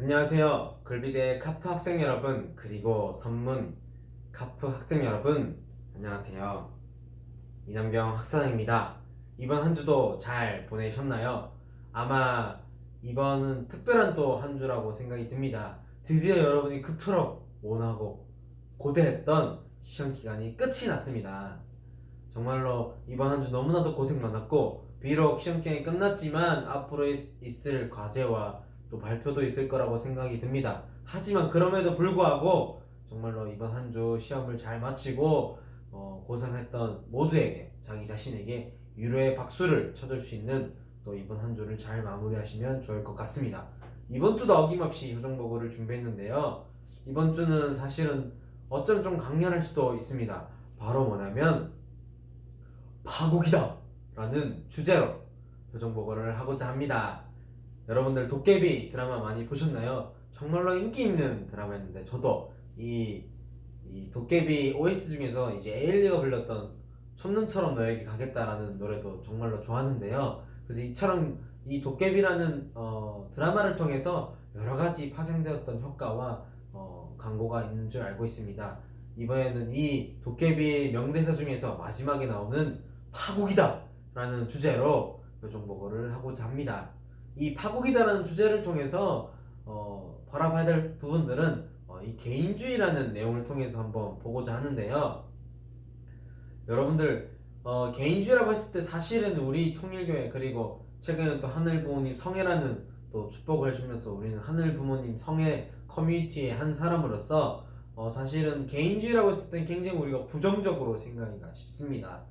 안녕하세요. 글비대 카프 학생 여러분, 그리고 선문 카프 학생 여러분, 안녕하세요. 이남경 학사장입니다. 이번 한 주도 잘 보내셨나요? 아마 이번은 특별한 또 한 주라고 생각이 듭니다. 드디어 여러분이 그토록 원하고 고대했던 시험 기간이 끝이 났습니다. 정말로 이번 한 주 너무나도 고생 많았고, 비록 시험 기간이 끝났지만 앞으로 있을 과제와 또 발표도 있을 거라고 생각이 듭니다. 하지만 그럼에도 불구하고 정말로 이번 한 주 시험을 잘 마치고 고생했던 모두에게, 자기 자신에게 위로의 박수를 쳐줄 수 있는 또 이번 한 주를 잘 마무리하시면 좋을 것 같습니다. 이번 주도 어김없이 효정보고를 준비했는데요. 이번 주는 사실은 어쩜 좀 강렬할 수도 있습니다. 바로 뭐냐면 파국이다 라는 주제로 표정보고를 하고자 합니다. 여러분들 도깨비 드라마 많이 보셨나요? 정말로 인기 있는 드라마였는데 저도 이 도깨비 OST 중에서 이제 에일리가 불렀던 첫눈처럼 너에게 가겠다라는 노래도 정말로 좋았는데요. 그래서 이처럼 이 도깨비라는 드라마를 통해서 여러 가지 파생되었던 효과와 광고가 있는 줄 알고 있습니다. 이번에는 이 도깨비 명대사 중에서 마지막에 나오는 파국이다 라는 주제로 표정보고를 하고자 합니다. 이 파국이다라는 주제를 통해서 바라봐야 될 부분들은 이 개인주의라는 내용을 통해서 한번 보고자 하는데요. 여러분들 개인주의라고 했을 때 사실은 우리 통일교회, 그리고 최근에 또 하늘부모님 성회라는 또 축복을 해주면서 우리는 하늘부모님 성회 커뮤니티의 한 사람으로서 사실은 개인주의라고 했을 때는 굉장히 우리가 부정적으로 생각하기가 쉽습니다.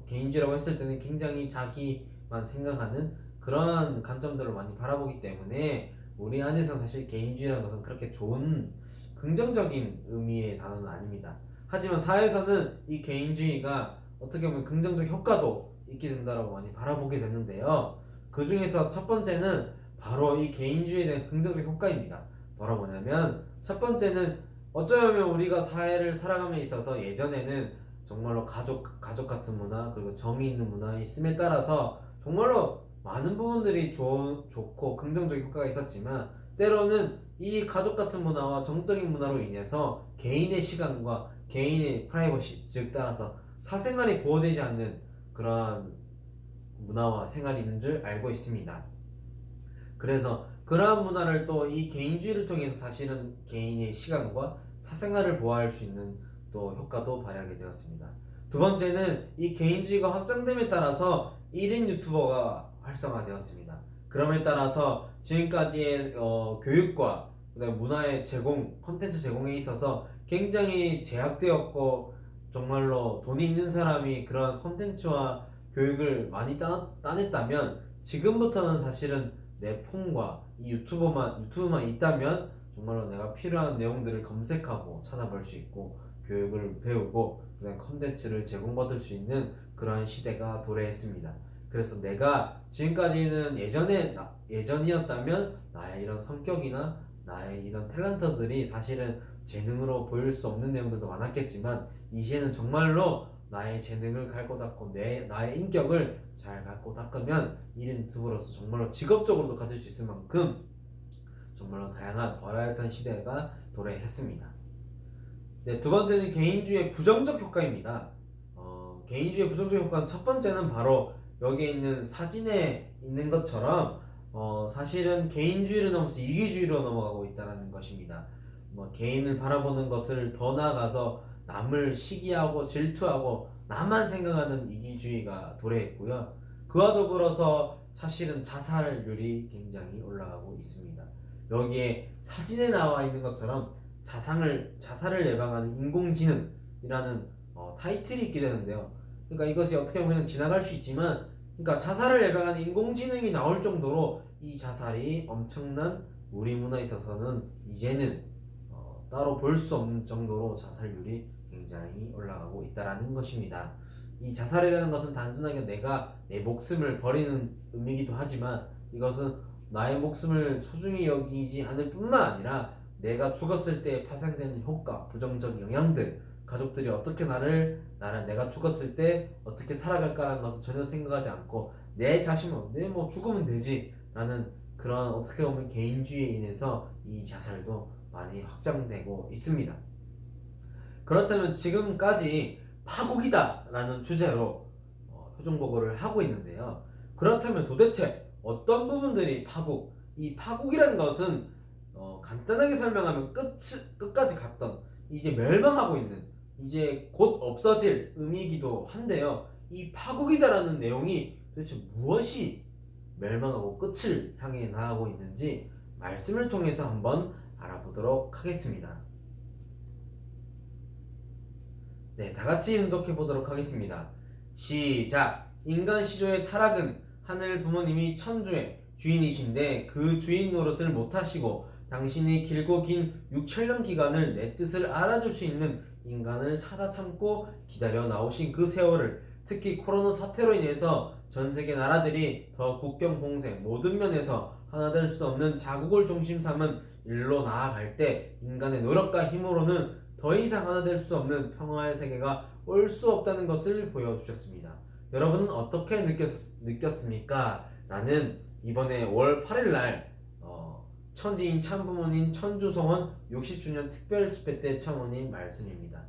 개인주의라고 했을 때는 굉장히 자기만 생각하는 그런 관점들을 많이 바라보기 때문에 우리 안에서 사실 개인주의라는 것은 그렇게 좋은 긍정적인 의미의 단어는 아닙니다. 하지만 사회에서는 이 개인주의가 어떻게 보면 긍정적 효과도 있게 된다고 많이 바라보게 되는데요. 그 중에서 첫 번째는 바로 이 개인주의에 대한 긍정적 효과입니다. 바로 뭐냐면 첫 번째는 어쩌면 우리가 사회를 살아감에 있어서 예전에는 정말로 가족 같은 문화, 그리고 정이 있는 문화에 있음에 따라서 정말로 많은 부분들이 좋고 긍정적 효과가 있었지만, 때로는 이 가족 같은 문화와 정적인 문화로 인해서 개인의 시간과 개인의 프라이버시, 즉 따라서 사생활이 보호되지 않는 그런 문화와 생활이 있는 줄 알고 있습니다. 그래서 그러한 문화를 또 이 개인주의를 통해서 사실은 개인의 시간과 사생활을 보호할 수 있는 또 효과도 발휘하게 되었습니다. 두 번째는 이 개인주의가 확장됨에 따라서 1인 유튜버가 활성화되었습니다. 그럼에 따라서 지금까지의 교육과 그다음에 문화의 제공, 컨텐츠 제공에 있어서 굉장히 제약되었고, 정말로 돈이 있는 사람이 그런 컨텐츠와 교육을 많이 따냈다면, 지금부터는 사실은 내 폰과 이 유튜브만 있다면 정말로 내가 필요한 내용들을 검색하고 찾아볼 수 있고, 교육을 배우고 그다음 컨텐츠를 제공받을 수 있는 그러한 시대가 도래했습니다. 그래서 내가 지금까지는 예전이었다면 나의 이런 성격이나 나의 이런 탤런트들이 사실은 재능으로 보일 수 없는 내용들도 많았겠지만, 이제는 정말로 나의 재능을 갈고 닦고 나의 인격을 잘 갈고 닦으면 1인 유튜버로서 정말로 직업적으로도 가질 수 있을 만큼 정말로 다양한 버라이어티한 시대가 도래했습니다. 네, 두 번째는 개인주의의 부정적 효과입니다. 개인주의의 부정적 효과는 첫 번째는 바로 여기에 있는 사진에 있는 것처럼 사실은 개인주의를 넘어서 이기주의로 넘어가고 있다는 것입니다. 개인을 바라보는 것을 더 나아가서 남을 시기하고 질투하고 나만 생각하는 이기주의가 도래했고요. 그와 더불어서 사실은 자살률이 굉장히 올라가고 있습니다. 여기에 사진에 나와 있는 것처럼 자살을 예방하는 인공지능이라는 타이틀이 있게 되는데요. 그러니까 이것이 어떻게 보면 그냥 지나갈 수 있지만, 그러니까 자살을 예방하는 인공지능이 나올 정도로 이 자살이 엄청난 우리 문화에 있어서는 이제는 따로 볼 수 없는 정도로 자살률이 굉장히 올라가고 있다는 것입니다. 이 자살이라는 것은 단순하게 내가 내 목숨을 버리는 의미이기도 하지만, 이것은 나의 목숨을 소중히 여기지 않을 뿐만 아니라 내가 죽었을 때 파생되는 효과, 부정적 영향들, 가족들이 어떻게 내가 죽었을 때 어떻게 살아갈까라는 것을 전혀 생각하지 않고 내 자신은 뭐 죽으면 되지 라는 그런 어떻게 보면 개인주의에 인해서 이 자살도 많이 확장되고 있습니다. 그렇다면 지금까지 파국이다 라는 주제로 표정보고를 하고 있는데요. 그렇다면 도대체 어떤 부분들이 파국, 이 파국이라는 것은 간단하게 설명하면 끝까지 갔던 이제 멸망하고 있는 이제 곧 없어질 의미이기도 한데요. 이 파국이다라는 내용이 도대체 무엇이 멸망하고 끝을 향해 나가고 있는지 말씀을 통해서 한번 알아보도록 하겠습니다. 네, 다같이 응독해 보도록 하겠습니다. 시작! 인간 시조의 타락은 하늘 부모님이 천주의 주인이신데 그 주인 노릇을 못하시고 당신의 길고 긴 6천년 기간을 내 뜻을 알아줄 수 있는 인간을 찾아 참고 기다려 나오신 그 세월을, 특히 코로나 사태로 인해서 전세계 나라들이 더 국경 봉쇄 모든 면에서 하나 될 수 없는 자국을 중심 삼은 일로 나아갈 때 인간의 노력과 힘으로는 더 이상 하나 될 수 없는 평화의 세계가 올 수 없다는 것을 보여주셨습니다. 여러분은 어떻게 느꼈습니까? 라는 이번에 5월 8일날 천지인 참부모님 천주성원 60주년 특별집회 때 참모님 말씀입니다.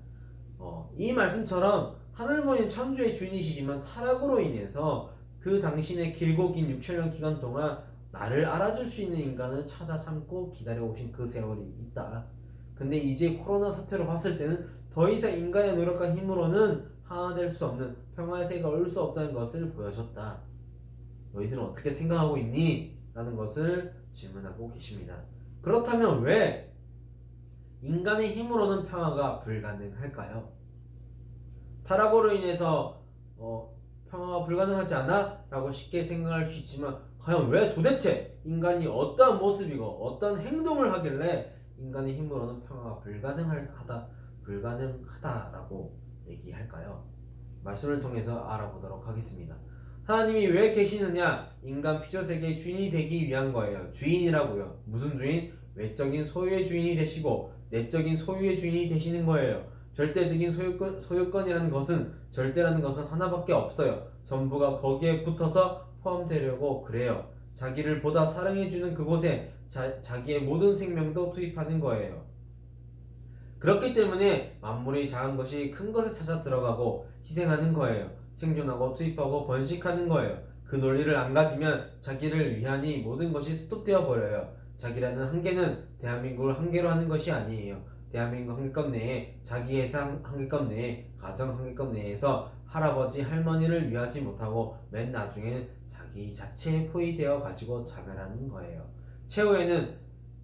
이 말씀처럼 하늘부모님 천주의 주인이시지만 타락으로 인해서 그 당신의 길고 긴 6천년 기간 동안 나를 알아줄 수 있는 인간을 찾아 참고 기다려오신 그 세월이 있다. 근데 이제 코로나 사태로 봤을 때는 더 이상 인간의 노력과 힘으로는 하나 될 수 없는 평화의 세계가 올 수 없다는 것을 보여줬다. 너희들은 어떻게 생각하고 있니? 라는 것을 질문하고 계십니다. 그렇다면 왜 인간의 힘으로는 평화가 불가능할까요? 타락으로 인해서 평화가 불가능하지 않아? 라고 쉽게 생각할 수 있지만 과연 왜 도대체 인간이 어떠한 모습이고 어떤 행동을 하길래 인간의 힘으로는 평화가 불가능하다라고 얘기할까요? 말씀을 통해서 알아보도록 하겠습니다. 하나님이 왜 계시느냐? 인간 피조세계의 주인이 되기 위한 거예요. 주인이라고요. 무슨 주인? 외적인 소유의 주인이 되시고 내적인 소유의 주인이 되시는 거예요. 절대적인 소유권이라는 것은, 절대라는 것은 하나밖에 없어요. 전부가 거기에 붙어서 포함되려고 그래요. 자기를 보다 사랑해주는 그곳에 자기의 모든 생명도 투입하는 거예요. 그렇기 때문에 만물이 작은 것이 큰 것에 찾아 들어가고 희생하는 거예요. 생존하고 투입하고 번식하는 거예요. 그 논리를 안 가지면 자기를 위하니 모든 것이 스톱되어 버려요. 자기라는 한계는 대한민국을 한계로 하는 것이 아니에요. 대한민국 한계권 내에, 자기 예상 한계권 내에, 가정 한계권 내에서 할아버지 할머니를 위하지 못하고 맨 나중에는 자기 자체에 포위되어 가지고 자멸하는 거예요. 최후에는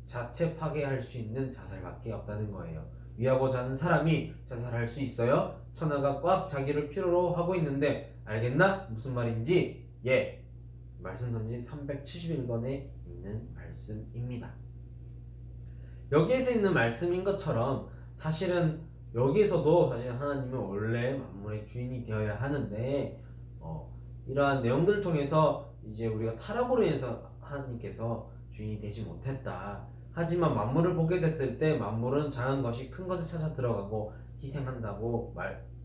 자체 파괴할 수 있는 자살밖에 없다는 거예요. 위하고자 하는 사람이 자살할 수 있어요? 천하가 꽉 자기를 필요로 하고 있는데 알겠나? 무슨 말인지? 예, 말씀선지 371권에 있는 말씀입니다. 여기에서 있는 말씀인 것처럼 사실은 여기에서도 사실 하나님은 원래 만물의 주인이 되어야 하는데 이러한 내용들을 통해서 이제 우리가 타락으로 인해서 하나님께서 주인이 되지 못했다. 하지만 만물을 보게 됐을 때 만물은 작은 것이 큰 것에 찾아 들어가고 희생한다고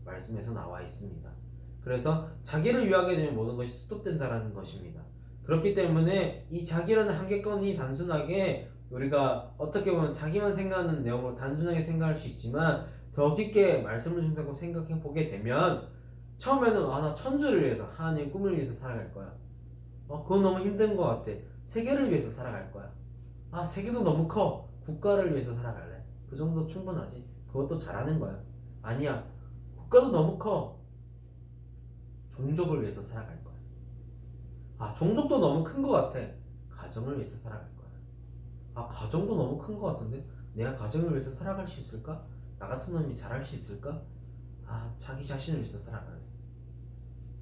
말씀에서 나와 있습니다. 그래서 자기를 위하게 되면 모든 것이 스톱된다라는 것입니다. 그렇기 때문에 이 자기라는 한계권이 단순하게 우리가 어떻게 보면 자기만 생각하는 내용으로 단순하게 생각할 수 있지만 더 깊게 말씀을 준다고 생각해 보게 되면 처음에는 나 천주를 위해서, 하나님의 꿈을 위해서 살아갈 거야. 그건 너무 힘든 것 같아. 세계를 위해서 살아갈 거야. 세계도 너무 커. 국가를 위해서 살아갈래. 그 정도 충분하지. 그것도 잘하는 거야. 아니야. 국가도 너무 커. 종족을 위해서 살아갈 거야. 종족도 너무 큰 것 같아. 가정을 위해서 살아갈 거야. 가정도 너무 큰 것 같은데 내가 가정을 위해서 살아갈 수 있을까? 나 같은 놈이 잘할 수 있을까? 자기 자신을 위해서 살아갈래.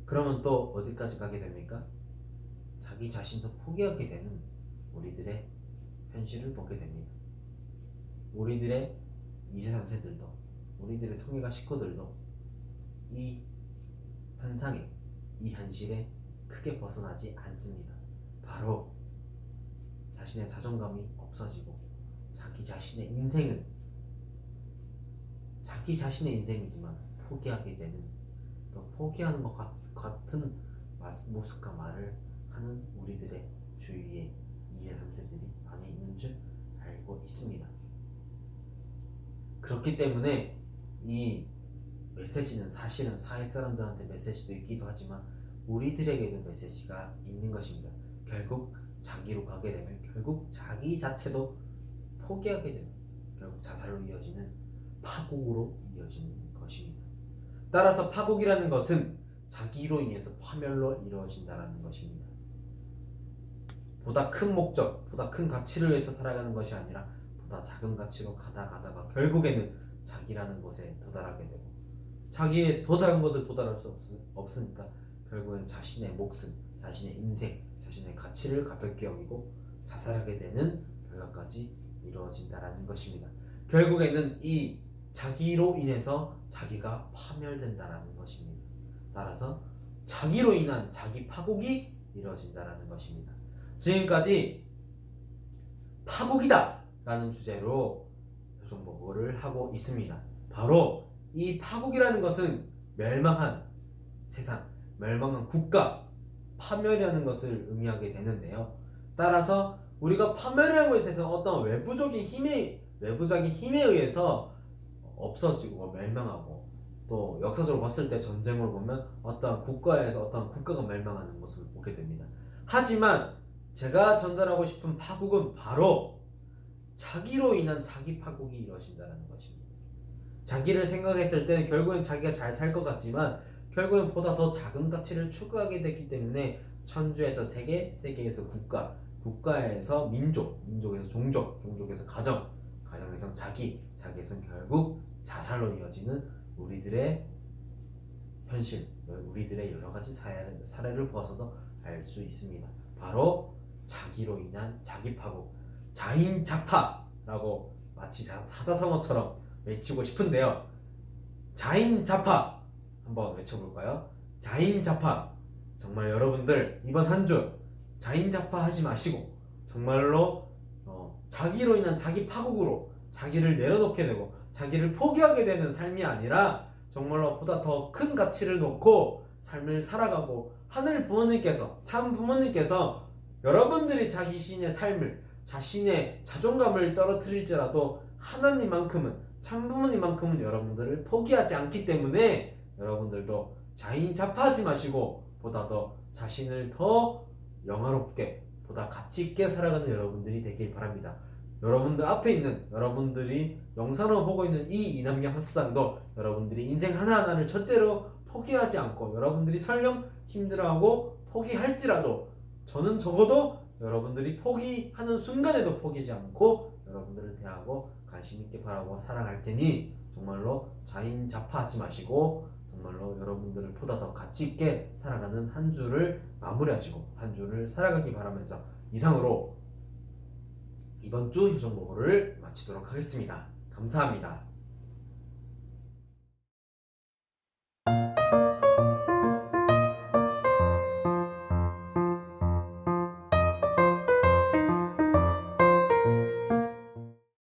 그러면 또 어디까지 가게 됩니까? 자기 자신도 포기하게 되는 우리들의 현실을 보게 됩니다. 우리들의 2세 3세들도, 우리들의 통일가 식구들도 이 현상에, 이 현실에 크게 벗어나지 않습니다. 바로 자신의 자존감이 없어지고 자기 자신의 인생은 자기 자신의 인생이지만 포기하게 되는, 또 포기하는 것 같은 모습과 말을 하는 우리들의 주위에 2세, 3세들이 많이 있는 줄 알고 있습니다. 그렇기 때문에 이 메시지는 사실은 사회 사람들한테 메시지도 있기도 하지만 우리들에게도 메시지가 있는 것입니다. 결국 자기로 가게 되면 결국 자기 자체도 포기하게 되는, 결국 자살로 이어지는 파국으로 이어지는 것입니다. 따라서 파국이라는 것은 자기로 인해서 파멸로 이루어진다는 것입니다. 보다 큰 목적, 보다 큰 가치를 위해서 살아가는 것이 아니라 보다 작은 가치로 가다가 결국에는 자기라는 곳에 도달하게 되고, 자기의 더 작은 것을 도달할 수 없으니까 결국엔 자신의 목숨, 자신의 인생, 자신의 가치를 가볍게 여기고 자살하게 되는 결과까지 이루어진다라는 것입니다. 결국에는 이 자기로 인해서 자기가 파멸된다라는 것입니다. 따라서 자기로 인한 자기 파국이 이루어진다라는 것입니다. 지금까지 파국이다 라는 주제로 표정보고를 하고 있습니다. 바로 이 파국이라는 것은 멸망한 세상, 멸망한 국가, 파멸이라는 것을 의미하게 되는데요. 따라서 우리가 파멸이라는 것에 있어서 어떤 외부적인 힘에 의해서 없어지고 멸망하고, 또 역사적으로 봤을 때 전쟁으로 보면 어떤 국가에서 어떤 국가가 멸망하는 모습을 보게 됩니다. 하지만 제가 전달하고 싶은 파국은 바로 자기로 인한 자기 파국이 이루어진다는 것입니다. 자기를 생각했을 때는 결국엔 자기가 잘 살 것 같지만 결국엔 보다 더 작은 가치를 추구하게 되기 때문에 천주에서 세계, 세계에서 국가, 국가에서 민족, 민족에서 종족, 종족에서 가정, 가정에서 자기, 자기에서는 결국 자살로 이어지는 우리들의 현실, 우리들의 여러 가지 사례를 보아서도 알 수 있습니다. 바로 자기로 인한 자기 파국, 자인자파라고 마치 사자성어처럼 외치고 싶은데요. 자인자파 한번 외쳐볼까요? 자인자파. 정말 여러분들 이번 한 주 자인자파 하지 마시고 정말로 자기로 인한 자기 파국으로 자기를 내려놓게 되고 자기를 포기하게 되는 삶이 아니라 정말로 보다 더 큰 가치를 놓고 삶을 살아가고, 하늘 부모님께서, 참 부모님께서 여러분들이 자신의 삶을, 자신의 자존감을 떨어뜨릴지라도 하나님만큼은, 참 부모님만큼은 여러분들을 포기하지 않기 때문에 여러분들도 자인자파하지 마시고 보다 더 자신을 더 영화롭게, 보다 가치 있게 살아가는 여러분들이 되길 바랍니다. 여러분들 앞에 있는, 여러분들이 영상으로 보고 있는 이 이남경 학사장도 여러분들이 인생 하나하나를 절대로 포기하지 않고, 여러분들이 설령 힘들어하고 포기할지라도 저는 적어도 여러분들이 포기하는 순간에도 포기하지 않고 여러분들을 대하고 관심 있게 바라고 사랑할 테니 정말로 자인자파하지 마시고 정말로 여러분들을 보다 더 가치 있게 살아가는 한 주를 마무리하시고 한 주를 살아가기 바라면서 이상으로 이번 주 효정보고를 마치도록 하겠습니다. 감사합니다.